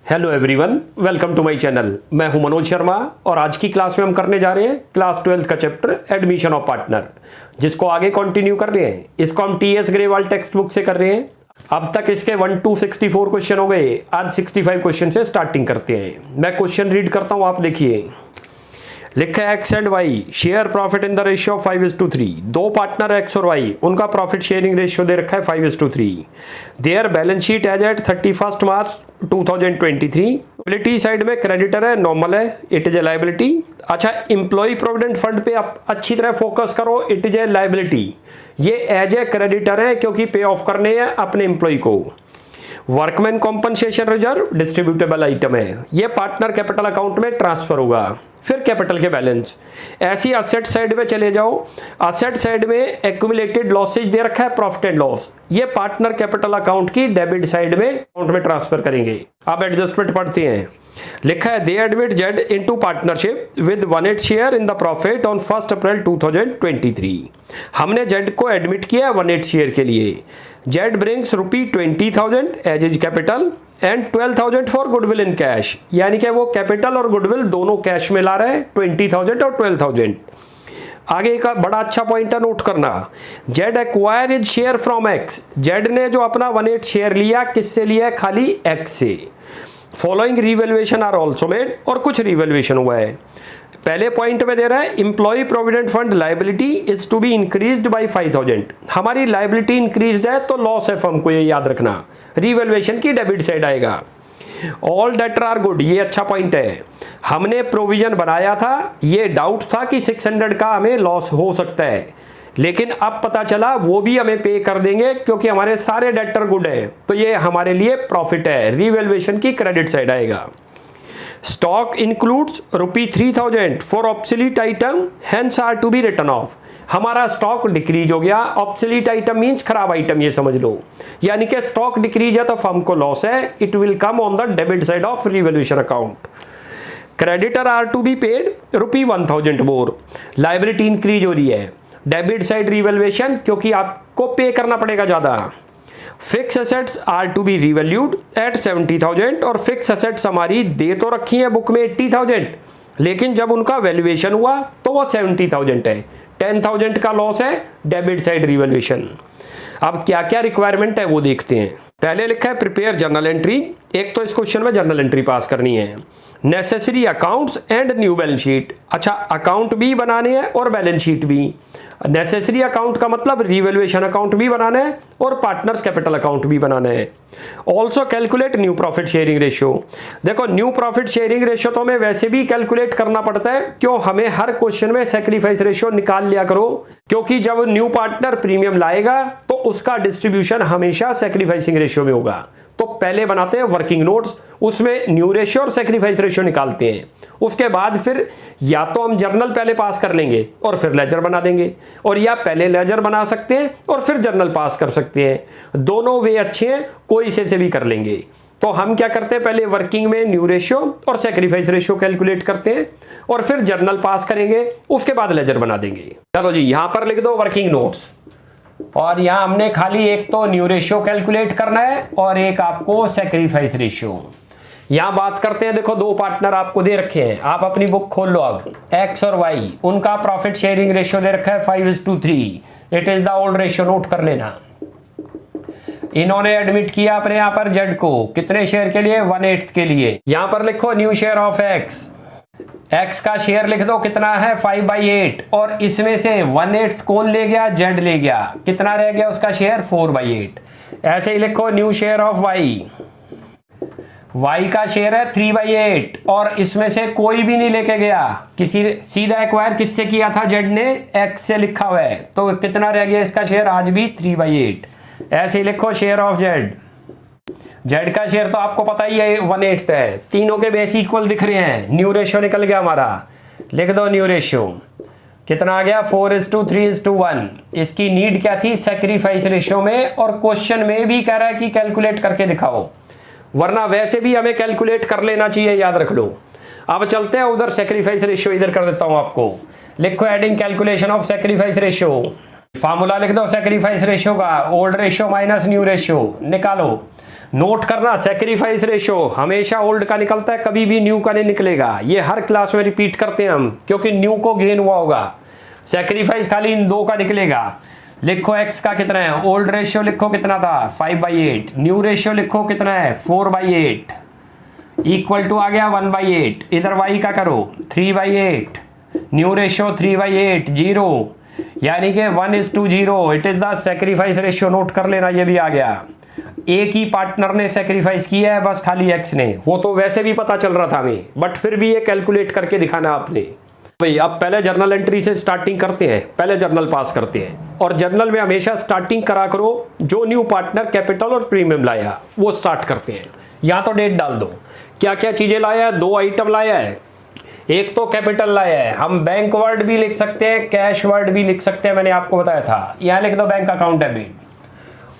Hello everyone, welcome to my channel. मैं हूं मनोज शर्मा और आज की क्लास में हम करने जा रहे हैं क्लास 12 का चैप्टर एडमिशन ऑफ पार्टनर, जिसको आगे कंटिन्यू कर रहे हैं। इसको हम टीएस ग्रेवाल टेक्स्ट बुक से कर रहे हैं। अब तक इसके 1 to 64 क्वेश्चन हो गए। आज 65 क्वेश्चन से स्टार्टिंग करते हैं। मैं क्वेश्चन रीड करता हूँ, आप देखिए। लिखा है X and Y share profit in the ratio of 5:3। दो पार्टनर एक्स और वाई, उनका प्रॉफिट शेयरिंग रेशियो दे रखा है 5:3। Their balance sheet as at 31 March 2023। Liability side में क्रेडिटर है, नॉर्मल है, इट इज ए लायबिलिटी। अच्छा, एम्प्लॉय प्रोविडेंट फंड पे आप अच्छी तरह फोकस करो, इट इज ए लायबिलिटी। ये एज ए क्रेडिटर है क्योंकि पे ऑफ करने हैं अपने एम्प्लॉय को। Workman compensation reserve distributable item है, ये पार्टनर कैपिटल अकाउंट में ट्रांसफर होगा। फिर कैपिटल के बैलेंस, ऐसी असेट साइड में चले जाओ। असेट साइड में एक्यूमुलेटेड लॉसेज दे रखा है, प्रॉफिट एंड लॉस, ये पार्टनर कैपिटल अकाउंट की डेबिट साइड में अकाउंट में ट्रांसफर करेंगे। अब एडजस्टमेंट पढ़ते हैं। लिखा है दे admit Z into partnership with 1/8 share in the profit on 1 अप्रैल 2023। हमने जेड को एडमिट किया 1/8 शेयर के लिए। Z brings ₹20,000 as is capital and 12,000 for goodwill in cash, यानी कि वो कैपिटल और गुडविल दोनों कैश में ला रहे हैं, 20,000 और 12,000। आगे का बड़ा अच्छा पॉइंट है, नोट करना। Z acquire is share from x, Z ने जो अपना 1/8 शेयर लिया, किससे लिया? खाली एक्स से। Following revaluation are also made, और कुछ रिवैल्यूएशन हुआ है। पहले पॉइंट में दे रहा है employ provident fund liability is to be increased by 5,000। हमारी लायबिलिटी इंक्रीज्ड है तो लॉस है फर्म को, ये याद रखना। रिवैल्यूएशन की डेबिट साइड आएगा। ऑल डेटर आर गुड, ये अच्छा पॉइंट है। हमने प्रोविजन बनाया था, ये डाउट था कि 600 का हमें लॉस हो सकता है, लेकिन अब पता चला वो भी हमें पे कर देंगे क्योंकि हमारे सारे डेटर गुड है, तो ये हमारे लिए प्रॉफिट है। रिवैल्यूएशन की क्रेडिट साइड आएगा। Stock includes ₹3,000 for obsolete item hence are to be written off. हमारा स्टॉक डिक्रीज हो गया। ऑब्सोलीट आइटम मींस खराब आइटम, ये समझ लो। यानी कि स्टॉक डिक्रीज है तो फर्म को लॉस है, it will come on the debit side of revaluation account. Creditor are to be paid ₹1,000 more, liability increase हो रही है। डेबिट साइड रिवैल्यूएशन, क्योंकि आपको पे करना पड़ेगा ज्यादा। Fix assets are to be revalued at 70,000, और फिक्स एसेट्स हमारी दे तो रखी है बुक में 80,000, लेकिन जब उनका वैल्यूएशन हुआ तो वो 70,000 है। 10,000 का लॉस है, डेबिट साइड रिवैल्यूएशन। अब क्या क्या रिक्वायरमेंट है वो देखते हैं। पहले लिखा है प्रिपेयर जर्नल एंट्री। एक तो इस क्वेश्चन में जर्नल एंट्री पास करनी है। Necessary accounts and new balance sheet, अच्छा अकाउंट भी बनाने हैं और बैलेंस शीट भी। नेसेसरी अकाउंट का मतलब रिवैल्यूएशन अकाउंट भी बनाना है और पार्टनर्स कैपिटल अकाउंट भी बनाना है। Also calculate new profit sharing ratio. देखो, न्यू प्रॉफिट शेयरिंग रेशियो तो हमें वैसे भी कैलकुलेट करना पड़ता है, क्यों? हमें हर क्वेश्चन में सैक्रिफाइस रेशियो निकाल लिया करो, क्योंकि जब न्यू पार्टनर प्रीमियम लाएगा तो उसका डिस्ट्रीब्यूशन हमेशा सैक्रिफाइसिंग रेशियो में होगा। तो पहले बनाते हैं वर्किंग नोट्स, उसमें न्यू रेशियो और सैक्रिफाइस रेशियो निकालते हैं। उसके बाद फिर या तो हम जर्नल पहले पास कर लेंगे और फिर लेजर बना देंगे, और या पहले लेजर बना सकते हैं और फिर जर्नल पास कर सकते हैं। दोनों वे अच्छे हैं, कोई से भी कर लेंगे। तो हम क्या करते हैं, पहले वर्किंग में न्यू रेशियो और सैक्रिफाइस रेशियो कैलकुलेट करते हैं और फिर जर्नल पास करेंगे, उसके बाद लेजर बना देंगे। चलो जी, यहां पर लिख दो वर्किंग नोट्स, और यहां हमने खाली एक तो न्यू रेशियो कैलकुलेट करना है और एक आपको सैक्रिफाइस रेशियो। यहां बात करते हैं। देखो, दो पार्टनर आपको दे रखे हैं, आप अपनी बुक खोल लो। अब एक्स और वाई, उनका प्रॉफिट शेयरिंग रेशियो दे रखा है 5:3। It is the old ratio, note कर लेना। इन्होंने एडमिट किया अपने यहां पर जेड को, कितने शेयर के लिए? 1/8 के लिए। यहां पर लिखो new share of x, x का शेयर लिख दो, कितना है? 5/8, और इसमें से 1/8 कौन ले गया? जेड ले गया। कितना रह गया उसका शेयर? 4/8। ऐसे ही लिखो new share of Y, Y का शेयर है 3/8, और इसमें से कोई भी नहीं लेके गया, किसी सीधा एक्वायर किससे किया था? जेड ने, एक्स से लिखा हुआ है, तो कितना रह गया इसका शेयर? आज भी 3/8। ऐसे ही लिखो शेयर ऑफ जेड, जेड का शेयर तो आपको पता ही है 1/8 है। तीनों के बेस इक्वल दिख रहे हैं। न्यू रेशियो निकल गया हमारा, लिख दो न्यू रेशियो, कितना आ गया? 4:3:1। इसकी नीड क्या थी? सैक्रिफाइस रेशियो में, और क्वेश्चन में भी कह रहा है कि कैलकुलेट करके दिखाओ, वरना वैसे भी हमें कैलकुलेट कर लेना चाहिए, याद रख लो। अब चलते हैं उधर, सैक्रिफाइस रेशियो इधर कर देता हूं आपको। लिखो adding calculation of sacrifice ratio. Formula लिख दो सैक्रिफाइस रेशियो का, old ratio minus new ratio, निकालो। नोट करना, सैक्रिफाइस रेशियो हमेशा ओल्ड का निकलता है, कभी भी न्यू का नहीं निकलेगा। ये हर क्लास में रिपीट करते हैं हम, क्योंकि न्यू को गेन हुआ होगा। सैक्रिफाइस खाली इन दो का निकलेगा। लिखो x का कितना है, ओल्ड रेशियो लिखो कितना था 5/8, न्यू रेशियो लिखो कितना है 4/8, इक्वल टू आ गया 1/8। इधर y का करो 3/8, न्यू रेशियो 3/8, 0, यानी कि 1:0। It is the sacrifice ratio. Note कर लेना, ये भी आ गया। एक ही पार्टनर ने सैक्रिफाइस किया है, बस खाली x ने। वो तो वैसे भी पता चल रहा था हमें, बट फिर भी ये कैलकुलेट करके दिखाना आपने। भाई अब पहले जर्नल एंट्री से स्टार्टिंग करते हैं, पहले जर्नल पास करते हैं। और जर्नल में हमेशा स्टार्टिंग करा करो, जो न्यू पार्टनर कैपिटल और प्रीमियम लाया वो स्टार्ट करते हैं। या तो डेट डाल दो, क्या क्या चीजें लाया है। 2 आइटम लाया है, एक तो कैपिटल लाया है। हम बैंक वर्ड भी लिख सकते हैं, कैश वर्ड भी लिख सकते हैं, मैंने आपको बताया था। यहाँ लिख दो बैंक अकाउंट डेबिट,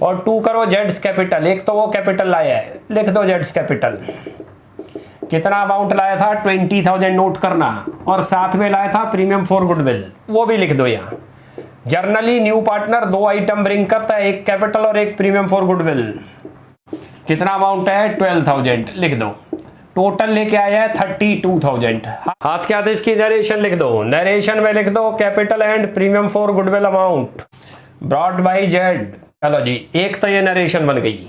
और 2 करो जेड्स कैपिटल। एक तो वो कैपिटल लाया है, लिख दो जेड्स कैपिटल। कितना अमाउंट लाया था 20,000 नोट करना, और साथ में लाया था प्रीमियम फॉर गुडविल, वो भी लिख दो यहाँ। Generally new partner 2 item bring करता है, एक कैपिटल और एक प्रीमियम फॉर गुडविल। कितना अमाउंट है 12,000, लिख दो। टोटल लेके आया है 32,000। हाथ के आदेश की नरेशन लिख दो। नरेशन में लिख दो capital and premium for goodwill amount brought by Z. चलो जी, एक तो ये नरेशन बन गई।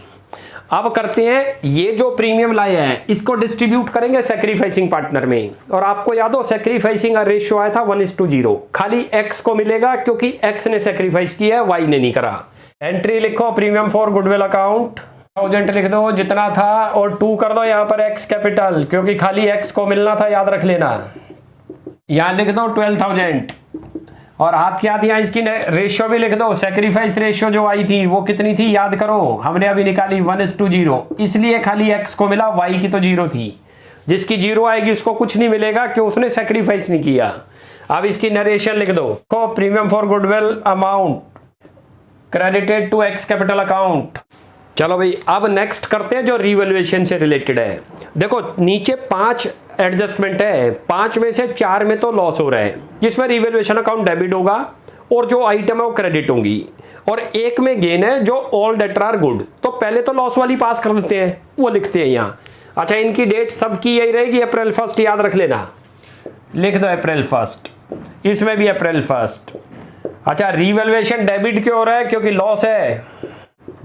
अब करते हैं, ये जो प्रीमियम लाया है इसको डिस्ट्रीब्यूट करेंगे सैक्रिफाइसिंग पार्टनर में। और आपको याद हो सैक्रिफाइसिंग का रेशियो आया था 1:0। खाली x को मिलेगा क्योंकि x ने सैक्रिफाइस किया है, y ने नहीं करा। एंट्री लिखो प्रीमियम फॉर गुडविल अकाउंट 1000 लिख दो जितना था, और 2 कर दो यहाँ पर x कैपिटल, क्योंकि खाली x को मिलना था, याद रख लेना। यहाँ लिख दो 12,000, और हाथ के हाथ यहाँ इसकी रेशियो भी लिख दो। सैक्रिफाइस रेशियो जो आई थी वो कितनी थी याद करो, हमने अभी निकाली 1:0, इसलिए खाली x को मिला, y की तो 0 थी। जिसकी 0 आएगी उसको कुछ नहीं मिलेगा, क्यों, उसने सैक्रिफाइस नहीं किया। अब इसकी नरेशन लिख दो, premium for goodwill amount credited to x capital account. चलो भाई, अब नेक्स्ट करते हैं जो रिवैल्यूएशन से रिलेटेड है। देखो नीचे 5 एडजस्टमेंट है, 5 में से 4 में तो लॉस हो रहा है, जिसमें रिवैल्यूएशन अकाउंट डेबिट होगा और जो आइटम है वो क्रेडिट होंगी, और एक में गेन है जो ऑल डेटर आर गुड। तो पहले तो लॉस वाली पास कर देते हैं, वो लिखते हैं यहाँ। अच्छा, इनकी डेट सबकी यही रहेगी अप्रैल 1, याद रख लेना। लिख दो अप्रैल 1, इसमें भी अप्रैल 1। अच्छा, रिवैल्यूएशन डेबिट क्यों हो रहा है, क्योंकि लॉस है।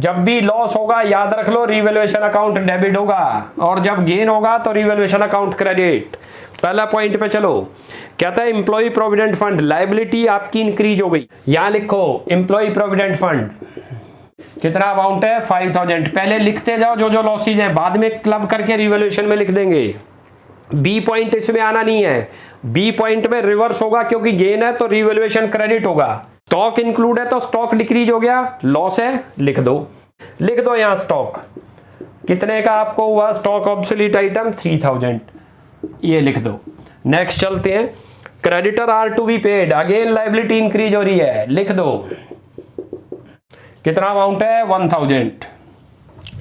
जब भी लॉस होगा याद रख लो रिवैल्यूएशन अकाउंट डेबिट होगा, और जब गेन होगा तो रिवैल्यूएशन अकाउंट क्रेडिट। पहला पॉइंट पे चलो, कहता है एम्प्लॉय प्रोविडेंट फंड लायबिलिटी आपकी इंक्रीज हो गई। यहां लिखो एम्प्लॉय प्रोविडेंट फंड कितना अमाउंट है 5,000। पहले लिखते जाओ जो जो लॉसेज है, बाद में क्लब करके रिवैल्यूएशन में लिख देंगे। बी पॉइंट इसमें आना नहीं है, बी पॉइंट में रिवर्स होगा, क्योंकि गेन है तो रिवैल्यूएशन क्रेडिट होगा। स्टॉक इंक्लूड है तो स्टॉक डिक्रीज हो गया, लॉस है लिख दो यहां स्टॉक कितने का आपको हुआ, स्टॉक ऑब्सोलीट आइटम 3,000, ये लिख दो। नेक्स्ट चलते हैं, creditor are to be paid, again liability increase हो रही है, लिख दो कितना अमाउंट है 1,000।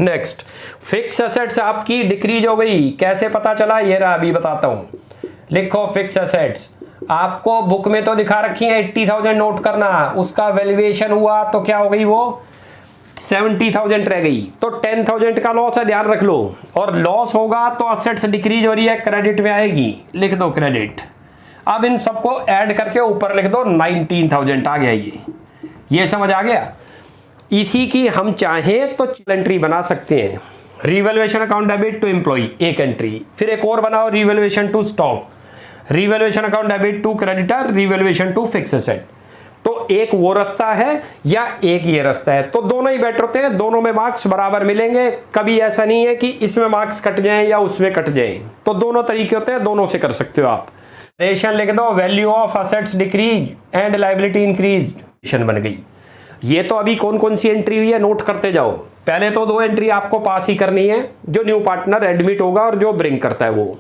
नेक्स्ट, फिक्स एसेट्स आपकी डिक्रीज हो गई, कैसे पता चला, ये रहा अभी बताता हूं। लिखो फिक्स एसेट्स, आपको बुक में तो दिखा रखी है 80,000 नोट करना, उसका वैल्यूएशन हुआ तो क्या हो गई, वो 70,000 रह गई, तो 10,000 का लॉस है, ध्यान रख लो। और लॉस होगा तो असेट्स डिक्रीज हो रही है, क्रेडिट में आएगी, लिख दो क्रेडिट। अब इन सबको ऐड करके ऊपर लिख दो 19,000 आ गया। ये समझ आ गया। इसी की हम चाहें तो एंट्री बना सकते हैं, revaluation account debit to employ एक एंट्री, फिर एक और बनाओ revaluation to stock, revaluation account debit to creditor, revaluation to fix asset. तो एक वो रास्ता है या एक ये रास्ता है, तो दोनों ही बेटर होते हैं, दोनों में मार्क्स बराबर मिलेंगे। कभी ऐसा नहीं है कि इसमें मार्क्स कट जाएं या उसमें कट जाएं, तो दोनों तरीके होते हैं, दोनों से कर सकते हो आप। रेशन लिख दो, value of assets decrease and liability increase, ration बन गई। ये तो अभी कौन कौन सी एंट्री हुई है नोट करते जाओ। पहले तो 2 एंट्री आपको पास ही करनी है, जो न्यू पार्टनर एडमिट होगा और जो ब्रिंग करता है वो।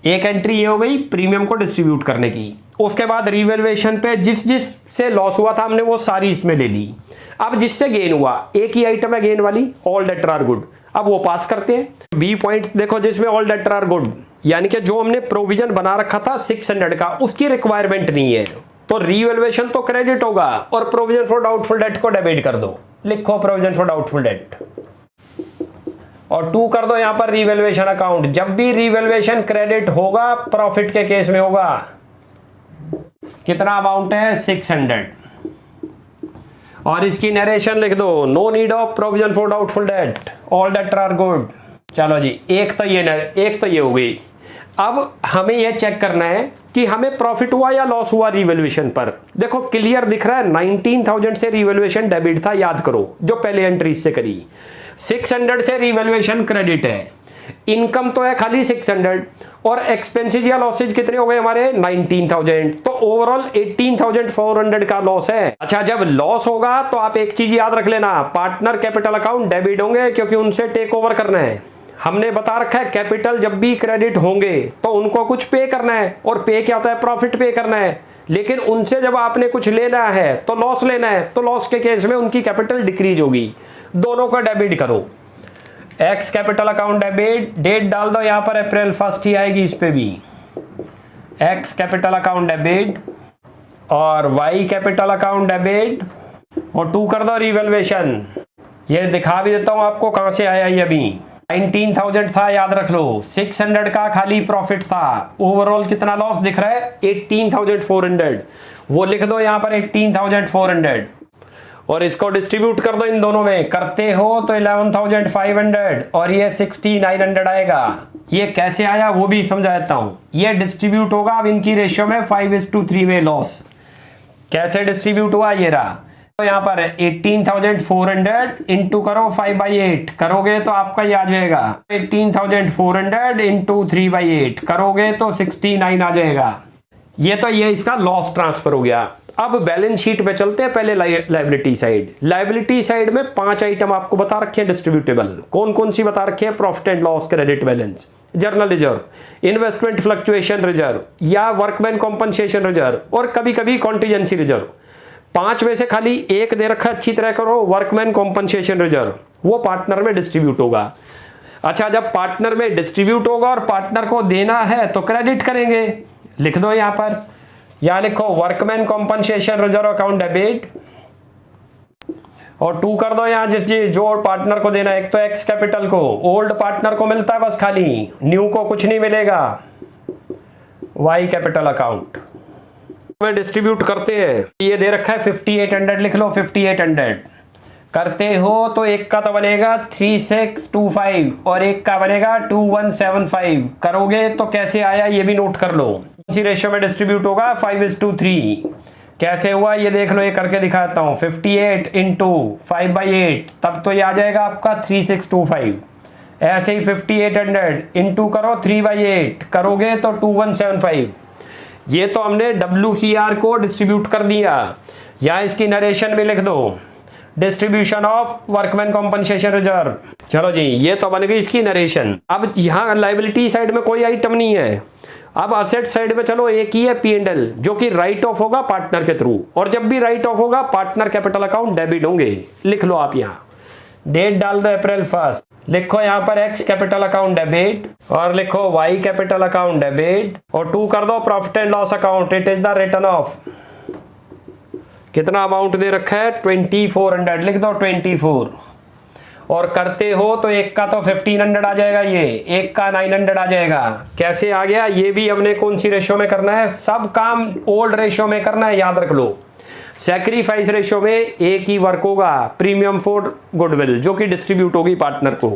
एक एंट्री ये हो गई प्रीमियम को डिस्ट्रीब्यूट करने की। उसके बाद रिवैल्यूएशन पे जिस से लॉस हुआ था हमने वो सारी इसमें ले ली। अब जिससे गेन हुआ, एक ही आइटम है गेन वाली, ऑल डेटर आर गुड, अब वो पास करते हैं। बी पॉइंट देखो, जिसमें ऑल डेटर आर गुड, यानी कि जो हमने प्रोविजन बना रखा था 600 का, उसकी रिक्वायरमेंट नहीं है, तो रिवैल्यूएशन तो क्रेडिट होगा और प्रोविजन फॉर डाउटफुल डेट को डेबिट कर दो। लिखो प्रोविजन फॉर डाउटफुल डेट। और 2 कर दो यहां पर रिवैल्यूएशन अकाउंट। जब भी रिवैल्यूएशन क्रेडिट होगा प्रॉफिट के केस में होगा। कितना अमाउंट है 600। और इसकी नरेशन लिख दो, no need of provision for doubtful debt, all debtor are good. चलो जी, एक तो ये हो गई। अब हमें यह चेक करना है कि हमें प्रॉफिट हुआ या लॉस हुआ रिवैल्यूएशन पर। देखो क्लियर दिख रहा है 19,000 से रिवैल्यूएशन डेबिट था, याद करो जो पहले एंट्री से करी। 600 से रिवैल्यूएशन क्रेडिट है, इनकम तो है खाली 600 और एक्सपेंसेस या लॉसेज कितने हो गए हमारे 19,000, तो ओवरऑल 18,400 का लॉस है। अच्छा, जब लॉस होगा तो आप एक चीज याद रख लेना, पार्टनर कैपिटल अकाउंट डेबिट होंगे क्योंकि उनसे टेक ओवर करना है। हमने बता रखा है कैपिटल जब भी क्रेडिट होंगे तो उनको कुछ पे करना है, और पे क्या होता है प्रॉफिट पे करना है। लेकिन उनसे जब आपने कुछ लेना है तो लॉस लेना है, तो लॉस के केस में उनकी कैपिटल डिक्रीज होगी। दोनों का डेबिट करो। X capital account debit, date डाल दो यहां पर अप्रैल 1 ही आएगी इस पे भी, एक्स कैपिटल अकाउंट डेबिट, और वाई कैपिटल अकाउंट डेबिट, और 2 कर दो रिवैल्यूएशन। ये दिखा भी देता हूं आपको कहां से आया। ये अभी 19,000 था, याद रख लो, 600 का खाली प्रॉफिट था, ओवरऑल कितना लॉस दिख रहा है 18,400, वो लिख दो यहां पर 18,400। और इसको डिस्ट्रीब्यूट कर दो इन दोनों में, करते हो तो 11,500 और ये 6,900 आएगा। ये कैसे आया वो भी समझा देता हूं। ये डिस्ट्रीब्यूट होगा अब इनकी रेशियो में 5:3 में लॉस। कैसे डिस्ट्रीब्यूट हुआ ये रहा, तो यहाँ पर 18,400 इंटू करो 5/8 करोगे तो आपका ये आ जाएगा 18,400 इंटू 3/8 करोगे तो 69 आ जाएगा। ये इसका लॉस ट्रांसफर हो गया। अब बैलेंस शीट पे चलते हैं। पहले लायबिलिटी साइड। लायबिलिटी साइड में 5 आइटम आपको बता रखे हैं डिस्ट्रीब्यूटेबल। कौन कौन सी बता रखे हैं, profit and loss, credit balance, journal reserve, investment fluctuation reserve या वर्कमैन कॉम्पनसेशन रिजर्व, और कभी कभी कॉन्टीजेंसी रिजर्व। 5 में से खाली एक दे रखा, अच्छी तरह करो, वर्कमैन कॉम्पनसेशन रिजर्व, वो पार्टनर में डिस्ट्रीब्यूट होगा। अच्छा, जब पार्टनर में डिस्ट्रीब्यूट होगा और पार्टनर को देना है तो क्रेडिट करेंगे, लिख दो यहां पर, या लिखो workman compensation reserve account debit, और 2 कर दो यहां जो पार्टनर को देना है। एक तो एक्स कैपिटल को, ओल्ड पार्टनर को मिलता है बस खाली, न्यू को कुछ नहीं मिलेगा, वाई कैपिटल अकाउंट में डिस्ट्रीब्यूट करते हैं। ये दे रखा है 5800, लिख लो 5800 करते हो तो एक का तो बनेगा 3625 और एक का बनेगा 2175। करोगे तो कैसे आया ये भी नोट कर लो। इसी रेशियो में डिस्ट्रीब्यूट होगा 5:3। कैसे हुआ ये देख लो, ये करके दिखाता हूं। 58 इंटू 5/8 तब तो ये आ जाएगा आपका 3625। ऐसे ही 5800 इंटू करो 3/8 करोगे तो 2175। ये तो हमने WCR को डिस्ट्रीब्यूट कर दिया। या इसकी नरेशन में लिख दो distribution of workman compensation reserve. चलो जी, ये तो बन गई इसकी नरेशन। अब यहाँ लायबिलिटी साइड में कोई आइटम नहीं है। अब असेट साइड में चलो एक ही है P&L, जो कि राइट ऑफ होगा पार्टनर के थ्रू, और जब भी राइट ऑफ होगा पार्टनर कैपिटल अकाउंट डेबिट होंगे। लिख लो आप यहाँ, डेट डाल दो अप्रैल 1, लिखो यहाँ पर एक्स कैपिटल अकाउंट डेबिट, और लिखो वाई कैपिटल अकाउंट डेबिट, और 2 कर दो profit and loss account, it is the return of. कितना अमाउंट दे रखा है 2400, लिख दो 24, और करते हो तो एक का तो 1500 आ जाएगा, ये एक का 900 आ जाएगा। कैसे आ गया ये भी हमने कौन सी रेशियो में करना है, सब काम ओल्ड रेशियो में करना है, याद रख लो। सैक्रिफाइस रेशियो में एक ही वर्क होगा, प्रीमियम फॉर गुडविल, जो कि डिस्ट्रीब्यूट होगी पार्टनर को।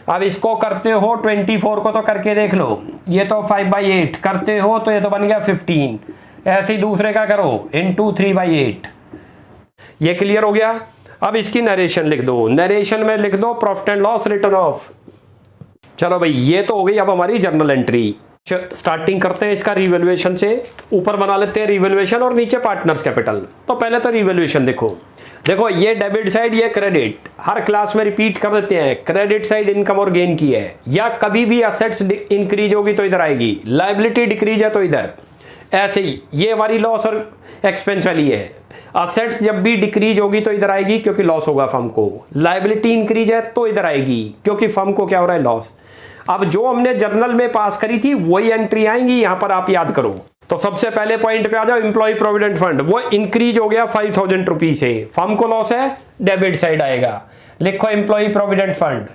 अब इसको करते हो 24 को तो करके देख लो, ये तो 5/8 करते हो तो ये तो बन गया 15। ऐसे ही दूसरे का करो इंटू 3/8। ये क्लियर हो गया। अब इसकी नरेशन लिख दो, नरेशन में लिख दो profit and loss return of. चलो भाई, ये तो हो गई अब हमारी जर्नल एंट्री। स्टार्टिंग करते हैं इसका रिवैल्यूएशन से। ऊपर बना लेते हैं रिवैल्यूएशन और नीचे पार्टनर्स कैपिटल। तो पहले तो रिवैल्यूएशन देखो ये डेबिट साइड, ये क्रेडिट। हर क्लास में रिपीट कर देते हैं, क्रेडिट साइड इनकम और गेन की है, या कभी भी असेट्स इंक्रीज होगी तो इधर आएगी, लायबिलिटी डिक्रीज है तो इधर। ऐसे ही ये हमारी लॉस और एक्सपेंस वाली है। असेट्स जब भी डिक्रीज होगी तो इधर आएगी क्योंकि लॉस होगा फर्म को, लायबिलिटी इंक्रीज है तो इधर आएगी क्योंकि फर्म को क्या हो रहा है, लॉस। अब जो हमने जर्नल में पास करी थी वही एंट्री आएंगी यहां पर, आप याद करो। तो सबसे पहले पॉइंट पे आ जाओ, एम्प्लॉय प्रोविडेंट फंड, वो इंक्रीज हो गया 5000 रुपीज से, फर्म को लॉस है, डेबिट साइड आएगा। लिखो एम्प्लॉय प्रोविडेंट फंड,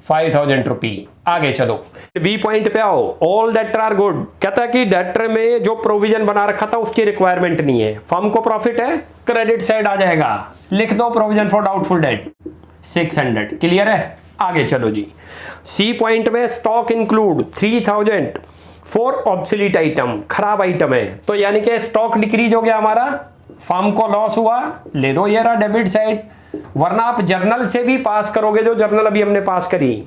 5,000 रुपी। आगे चलो बी पॉइंट पे आओ, ऑल डेटर आर गुड। कहता है कि डेटर में जो प्रोविजन बना रखा था उसकी रिक्वायरमेंट नहीं है, फर्म को प्रॉफिट है, क्रेडिट साइड आ जाएगा, लिख दो provision for doubtful date 600। Clear है? आगे चलो जी। सी पॉइंट में stock include 3,000 for obsolete item, खराब आइटम है, तो यानी कि स्टॉक डिक्रीज हो गया हमारा, फर्म को लॉस हुआ, ले लो ये रहा डेबिट साइड। वरना आप जर्नल से भी पास करोगे, जो जर्नल अभी हमने पास करी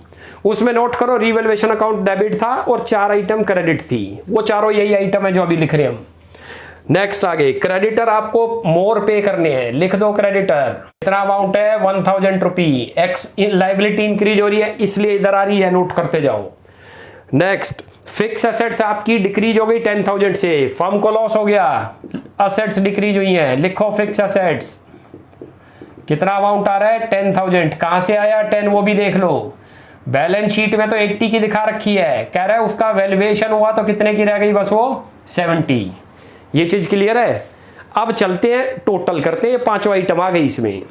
उसमें नोट करो रिवैल्यूएशन अकाउंट डेबिट था और 4 आइटम क्रेडिट थी, वो चारों यही आइटम है जो अभी लिख रहे हैं हम। नेक्स्ट आगे, क्रेडिटर आपको मोर पे करने हैं, लिख दो क्रेडिटर कितना अमाउंट है 1,000 रुपी। एक्स लाइबिलिटी इंक्रीज हो रही है इसलिए इधर आ रही है, नोट करते जाओ। नेक्स्ट, फिक्स एसेट्स आपकी डिक्रीज हो गई 10,000 से, फर्म को लॉस हो गया, असेट्स डिक्रीज हुई हैं, लिखो फिक्स एसेट्स कितना अमाउंट आ रहा है 10,000। कहां से आया 10 वो भी देख लो, बैलेंस शीट में तो 80 की दिखा रखी है, कह रहा है उसका वैल्यूएशन हुआ तो कितने की रह गई बस वो 70। ये चीज क्लियर है? अब चलते हैं टोटल करते हैं, ये पांचों आइटम आ गई इसमें,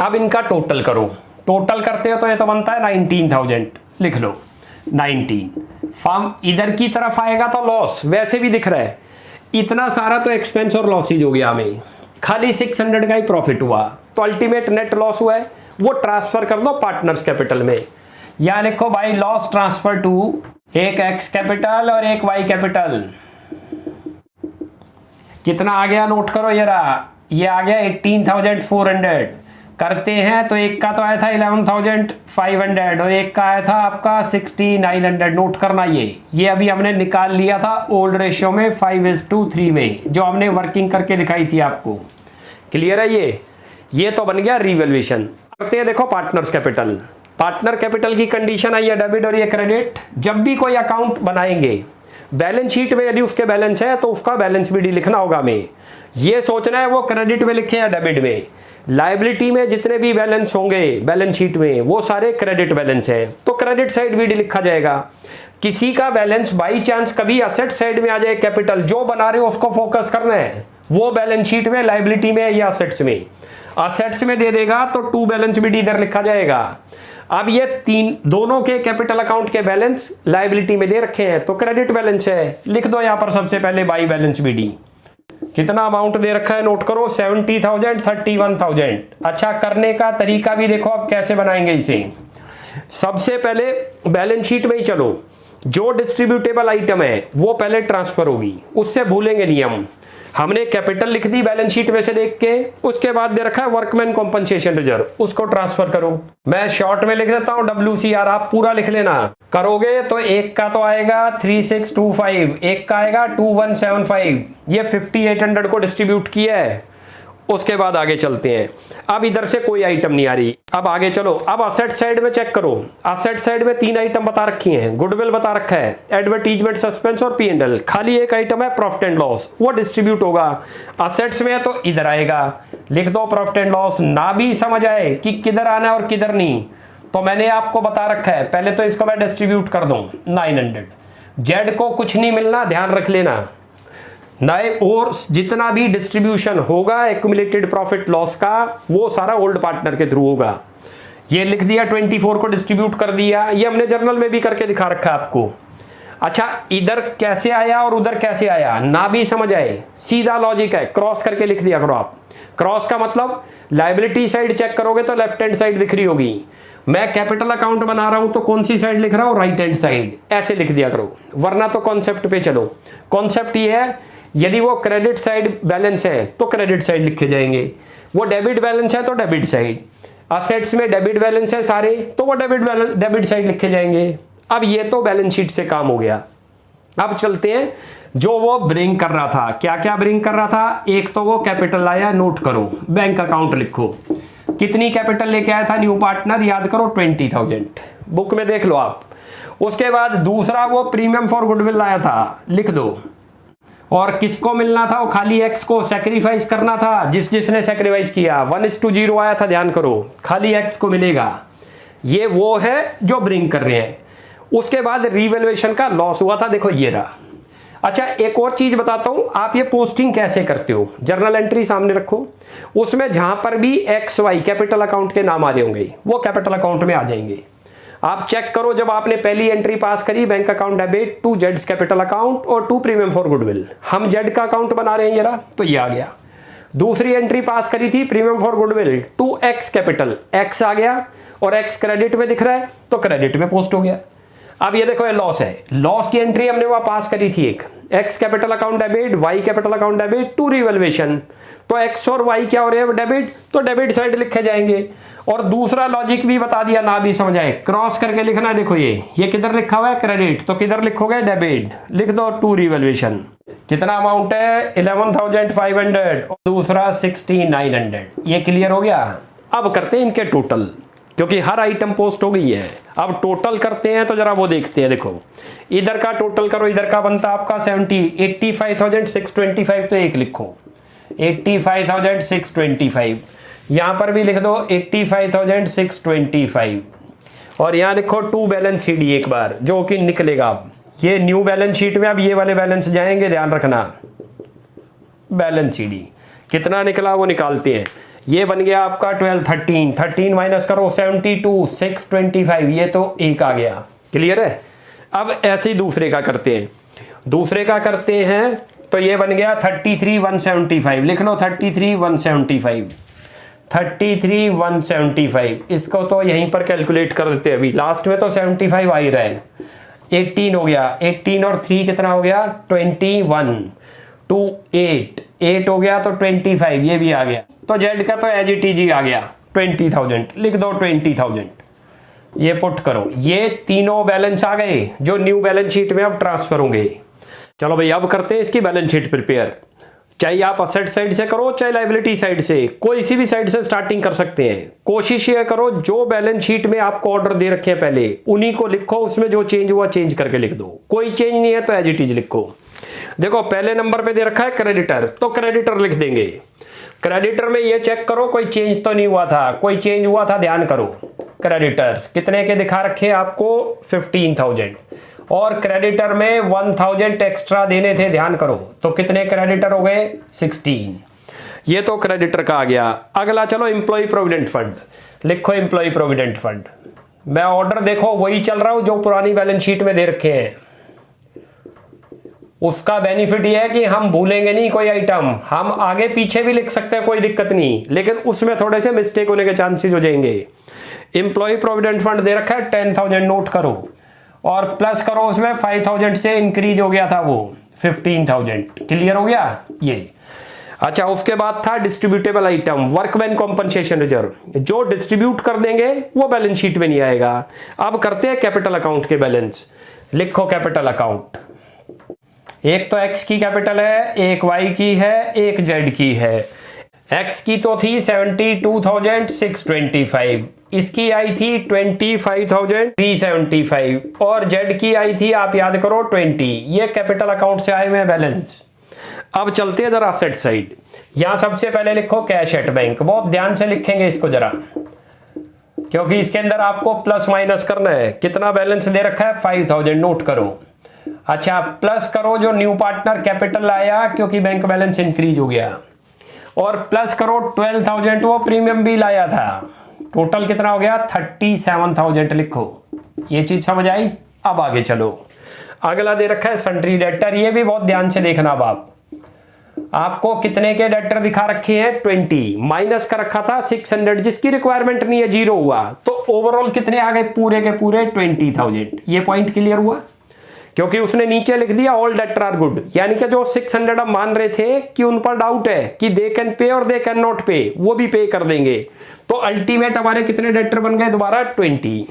अब इनका टोटल करो। टोटल करते हो तो ये तो बनता है 19,000, लिख लो 19। फर्म इधर की तरफ आएगा तो लॉस, वैसे भी दिख रहा है इतना सारा तो एक्सपेंस और लॉसेज हो गया, हमें खाली 600 का ही प्रॉफिट हुआ, तो अल्टीमेट नेट लॉस हुआ है, वो ट्रांसफर कर दो पार्टनर्स कैपिटल में। या लिखो भाई लॉस ट्रांसफर टू, एक एक्स कैपिटल और एक वाई कैपिटल। कितना आ गया नोट करो, ये रहा, ये आ गया 18,400। करते हैं तो एक का तो आया था 11,500 और एक का आया था आपका 6,900। नोट करना ये अभी हमने निकाल लिया था ओल्ड रेशियो में 5:3 में, जो हमने वर्किंग करके दिखाई थी आपको। क्लियर है? ये तो बन गया रिवैल्यूएशन। करते हैं देखो पार्टनर्स कैपिटल। पार्टनर कैपिटल की कंडीशन आई है डेबिट और ये क्रेडिट। जब भी कोई अकाउंट बनाएंगे बैलेंस शीट में यदि उसके बैलेंस है तो उसका बैलेंस भी लिखना होगा, हमें ये सोचना है वो क्रेडिट में लिखे या डेबिट में। लायबिलिटी में जितने भी बैलेंस होंगे बैलेंस शीट में वो सारे क्रेडिट बैलेंस है, तो क्रेडिट साइड भी लिखा जाएगा। किसी का बैलेंस बाई चांस कभी असेट साइड में आ जाए, कैपिटल जो बना रहे हो उसको फोकस करना है, वो बैलेंस शीट में लायबिलिटी में या असेट्स में। असेट्स में दे देगा तो टू बैलेंस भी इधर लिखा जाएगा। अब ये तीन दोनों के कैपिटल अकाउंट के बैलेंस लायबिलिटी में दे रखे हैं तो क्रेडिट बैलेंस है, लिख दो यहां पर सबसे पहले बाई बैलेंस बीडी। कितना अमाउंट दे रखा है नोट करो 70,000 31,000। अच्छा, करने का तरीका भी देखो अब कैसे बनाएंगे इसे। सबसे पहले बैलेंस शीट में ही चलो, जो डिस्ट्रीब्यूटेबल आइटम है वो पहले ट्रांसफर होगी, उससे भूलेंगे नहीं हम। हमने कैपिटल लिख दी बैलेंस शीट में से देख के, उसके बाद दे रखा है वर्कमैन कॉम्पनसेशन रिजर्व, उसको ट्रांसफर करो। मैं शॉर्ट में लिख देता हूं WCR, आप पूरा लिख लेना। करोगे तो एक का तो आएगा 3625, एक का आएगा 2175, ये 5800 को डिस्ट्रीब्यूट किया है। उसके बाद आगे चलते हैं। अब इधर से कोई आइटम नहीं आ रही, अब आगे चलो। अब असेट साइड में चेक करो, असेट साइड में 3 आइटम बता रखी हैं, गुडविल बता रखा है, एडवर्टीजमेंट सस्पेंस और P&L। खाली एक आइटम है प्रॉफिट एंड लॉस, वो डिस्ट्रीब्यूट होगा। असेट्स में है तो इधर आएगा, लिख दो प्रॉफिट एंड लॉस। ना भी समझ आए कि किधर आना है और किधर नहीं तो मैंने आपको बता रखा है, पहले तो इसको मैं डिस्ट्रीब्यूट कर दूं 900। जेड को कुछ नहीं मिलना, ध्यान रख लेना। नए और जितना भी डिस्ट्रीब्यूशन होगा एक्यूमुलेटेड प्रॉफिट लॉस का, वो सारा ओल्ड पार्टनर के थ्रू होगा। ये लिख दिया 24 को डिस्ट्रीब्यूट कर दिया, ये हमने जर्नल में भी करके दिखा रखा है आपको। अच्छा, इधर कैसे आया और उधर कैसे आया ना भी समझ आए, सीधा लॉजिक है, क्रॉस करके लिख दिया करो आप। क्रॉस का मतलब लायबिलिटी साइड चेक करोगे तो लेफ्ट हैंड साइड दिख रही होगी। मैं कैपिटल अकाउंट बना रहा हूं तो कौन सी साइड लिख रहा हूं, राइट हैंड साइड, ऐसे लिख दिया करो। वरना तो कॉन्सेप्ट पे चलो। कॉन्सेप्ट ये है, यदि वो क्रेडिट साइड बैलेंस है तो क्रेडिट साइड लिखे जाएंगे, वो डेबिट बैलेंस है तो डेबिट साइड, असेट्स में डेबिट बैलेंस है सारे तो वो डेबिट साइड लिखे जाएंगे। अब ये तो बैलेंस शीट से काम हो गया। अब चलते हैं जो वो ब्रिंग कर रहा था। क्या क्या ब्रिंग कर रहा था? एक तो वो कैपिटल आया, नोट करो, बैंक अकाउंट लिखो। कितनी कैपिटल लेके आया था न्यू पार्टनर, याद करो 20,000, बुक में देख लो आप। उसके बाद दूसरा वो प्रीमियम फॉर गुडविल लाया था, लिख दो। और किसको मिलना था, वो खाली एक्स को सैक्रिफाइस करना था, जिसने सैक्रिफाइस किया 1:0 आया था, ध्यान करो, खाली एक्स को मिलेगा। ये वो है जो ब्रिंग कर रहे हैं। उसके बाद रिवैल्यूएशन का लॉस हुआ था, देखो ये रहा। अच्छा, एक और चीज बताता हूं, आप ये पोस्टिंग कैसे करते हो, जर्नल एंट्री सामने रखो, उसमें जहां पर भी XY कैपिटल अकाउंट के नाम आ रहे होंगे वो कैपिटल अकाउंट में आ जाएंगे। आप चेक करो, जब आपने पहली एंट्री पास करी बैंक अकाउंट डेबिट टू जेड्स कैपिटल अकाउंट और टू प्रीमियम फॉर गुडविल, हम जेड का अकाउंट बना रहे हैं जरा, तो ये आ गया। दूसरी एंट्री पास करी थी premium for goodwill to X capital, X आ गया और एक्स क्रेडिट में दिख रहा है तो क्रेडिट में पोस्ट हो गया। अब ये देखो, ये लॉस है, लॉस की एंट्री हमने वहां पास करी थी एक, X capital account debit Y capital account debit to revaluation, तो एक्स और वाई क्या हो रहे हैं डेबिट, तो डेबिट साइड लिखे जाएंगे। और दूसरा लॉजिक भी बता दिया, ना भी समझ आए क्रॉस करके लिखना है। देखो ये किधर लिखा हुआ है क्रेडिट, तो किधर लिखोगे डेबिट, लिख दो टू रिवैल्यूएशन। कितना अमाउंट है 11,500 और दूसरा 6,900। ये क्लियर हो गया। अब करते हैं इनके टोटल, क्योंकि हर आइटम पोस्ट हो गई है। अब टोटल करते हैं तो जरा वो देखते हैं। देखो इधर का टोटल करो, इधर का बनता है आपका 85,625, तो एक लिखो 85,625, यहां पर भी लिख दो 85,625 और यहां लिखो टू बैलेंस शीट एक बार, जो कि निकलेगा। अब ये न्यू बैलेंस शीट में अब ये वाले बैलेंस जाएंगे, ध्यान रखना। बैलेंस शीट कितना निकला वो निकालते हैं। ये बन गया आपका 12, 13 माइनस करो 72, 625, ये तो एक आ गया। क्लियर है। अब ऐसे ही दूसरे का करते हैं। दूसरे का करते हैं तो ये बन गया 33,175, लिख लो 33,175, 33,175। इसको तो यहीं पर कैलकुलेट कर देते हैं, अभी लास्ट में तो 75 आ ही रहा है। 18 हो गया, 18 और 3 कितना हो गया 21, 2 8 हो गया तो 25, ये भी आ गया। तो जेड का तो एज इट इज आ गया 20,000, लिख दो 20,000। ये पुट करो, ये तीनों बैलेंस आ गए जो न्यू बैलेंस शीट में अब ट्रांसफर होंगे। चलो भाई अब करते हैं इसकी बैलेंस शीट प्रिपेयर। चाहे आप असेट साइड से करो चाहे लायबिलिटी साइड से, कोई सी भी साइड से स्टार्टिंग कर सकते हैं। कोशिश ये करो जो बैलेंस शीट में आपको ऑर्डर दे रखे हैं पहले उन्हीं को लिखो, उसमें जो चेंज हुआ चेंज करके लिख दो। कोई चेंज नहीं है तो एज इट इज लिखो। देखो पहले नंबर पे दे रखा है क्रेडिटर, तो क्रेडिटर लिख देंगे। क्रेडिटर में ये चेक करो कोई चेंज तो नहीं हुआ था, कोई चेंज हुआ था ध्यान करो। क्रेडिटर्स कितने के दिखा रखे आपको 15,000 और क्रेडिटर में 1,000 एक्स्ट्रा देने थे, ध्यान करो। तो कितने क्रेडिटर हो गए 16। ये तो क्रेडिटर का आ गया। अगला चलो एम्प्लॉय प्रोविडेंट फंड, लिखो एम्प्लॉय प्रोविडेंट फंड। मैं ऑर्डर देखो वही चल रहा हूं जो पुरानी बैलेंस शीट में दे रखे हैं। उसका बेनिफिट ये है कि हम भूलेंगे नहीं कोई आइटम, हम आगे पीछे भी लिख सकते हैं कोई दिक्कत नहीं, लेकिन उसमें थोड़े से मिस्टेक होने के चांसेस हो जाएंगे। एम्प्लॉय प्रोविडेंट फंड दे रखा है 10,000, नोट करो और प्लस करो उसमें 5,000 से इंक्रीज हो गया था वो 15,000। क्लियर हो गया ये। अच्छा उसके बाद था distributable item workman compensation reserve, जो डिस्ट्रीब्यूट कर देंगे वो बैलेंस शीट में नहीं आएगा। अब करते हैं कैपिटल अकाउंट के बैलेंस। लिखो कैपिटल अकाउंट, एक तो एक्स की कैपिटल है, एक वाई की है, एक जेड की है। एक्स की तो थी 72,625, इसकी आई थी 25,375 और जेड की आई थी आप याद करो 20। ये कैपिटल अकाउंट से आए हुए हैं बैलेंस। अब चलते हैं जरा असेट साइड। यहां सबसे पहले लिखो कैश एट बैंक, बहुत ध्यान से लिखेंगे इसको जरा, क्योंकि इसके अंदर आपको प्लस माइनस करना है। कितना बैलेंस दे रखा है 5,000, नोट करो। अच्छा प्लस करो जो न्यू पार्टनर कैपिटल आया क्योंकि बैंक बैलेंस इंक्रीज हो गया, और प्लस करो 12,000 वो प्रीमियम भी लाया था। टोटल कितना हो गया 37,000 लिखो। ये चीज समझ आई। अब आगे चलो, अगला दे रखा है सन्ड्री डेटर, ये भी बहुत ध्यान से देखना। अब आपको कितने के डेटर दिखा रखे हैं 20, माइनस का रखा था 600 जिसकी रिक्वायरमेंट नहीं है, 0 हुआ, तो ओवरऑल कितने आ गए पूरे के पूरे 20,000। ये पॉइंट क्लियर हुआ, क्योंकि उसने नीचे लिख दिया ऑल डेटर आर गुड, यानी कि जो 600 हम मान रहे थे कि उन पर डाउट है कि दे कैन पे और दे कैन नॉट पे, वो भी पे कर देंगे। तो अल्टीमेट हमारे कितने डेटर बन गए दोबारा 20।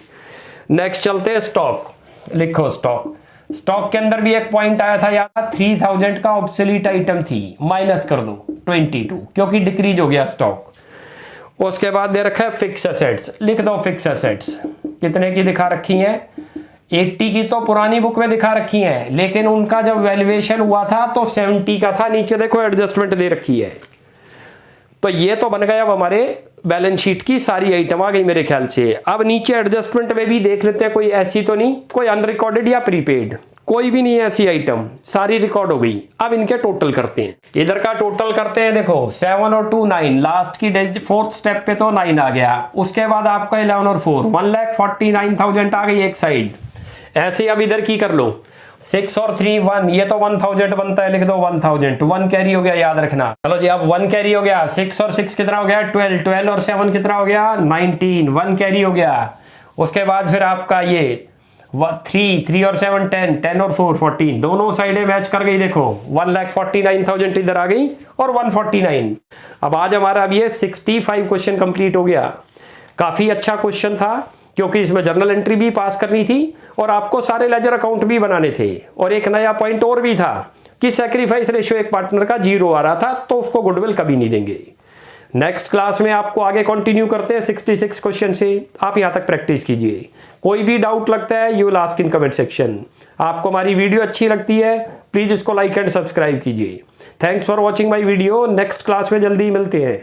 नेक्स्ट चलते हैं स्टॉक, लिखो स्टॉक। स्टॉक के अंदर भी एक पॉइंट आया था यार, 3,000 का ऑब्सोलीट आइटम थी, माइनस कर दो 22 क्योंकि डिक्रीज हो गया स्टॉक। उसके बाद दे रखा है फिक्स एसेट्स, लिख दो फिक्स एसेट्स। कितने की दिखा रखी है 80 की तो पुरानी बुक में दिखा रखी है, लेकिन उनका जब वैल्यूएशन हुआ था तो 70 का था। नीचे देखो एडजस्टमेंट दे रखी है। तो ये तो बन गया अब हमारे बैलेंस शीट की सारी आइटम आ गई मेरे ख्याल से। अब नीचे एडजस्टमेंट में भी देख लेते हैं कोई ऐसी तो नहीं, कोई अनरिकॉर्डेड या प्रीपेड, कोई भी नहीं है ऐसी आइटम, सारी रिकॉर्ड हो गई। अब इनके टोटल करते हैं, इधर का टोटल करते हैं। देखो 7 और 2 9, लास्ट की फोर्थ स्टेप पे तो 9 आ गया। उसके बाद आपका 11 और 4 1,49,000 आ गई एक साइड। ऐसे अब इधर की कर लो, 6 और 3 1, ये तो 1000 बनता है, लिख दो 1000। 1 कैरी हो गया, याद रखना। चलो जी, अब 1 कैरी हो गया। 6 और 6 कितना हो गया? 12। 12 और 7 कितना हो गया? 19। 1 कैरी हो गया। उसके बाद फिर आपका ये 3 और 7 10, 10 और 4 14, दोनों साइडें मैच कर गई। देखो 1,49,000 इधर आ गई और 149। अब आज हमारा अब ये 65 क्वेश्चन कंप्लीट हो गया। काफी अच्छा क्वेश्चन था, क्योंकि इसमें जर्नल एंट्री भी पास करनी थी और आपको सारे लेजर अकाउंट भी बनाने थे। और एक नया पॉइंट और भी था कि सैक्रिफाइस रेशियो एक पार्टनर का 0 आ रहा था, तो उसको गुडविल कभी नहीं देंगे। नेक्स्ट क्लास में आपको आगे कंटिन्यू करते हैं 66 क्वेश्चन से। आप यहां तक प्रैक्टिस कीजिए। कोई भी डाउट लगता है you will ask in comment section. आपको हमारी वीडियो अच्छी लगती है, प्लीज इसको लाइक एंड सब्सक्राइब कीजिए। Thanks for watching my video. Next class में जल्दी मिलते हैं।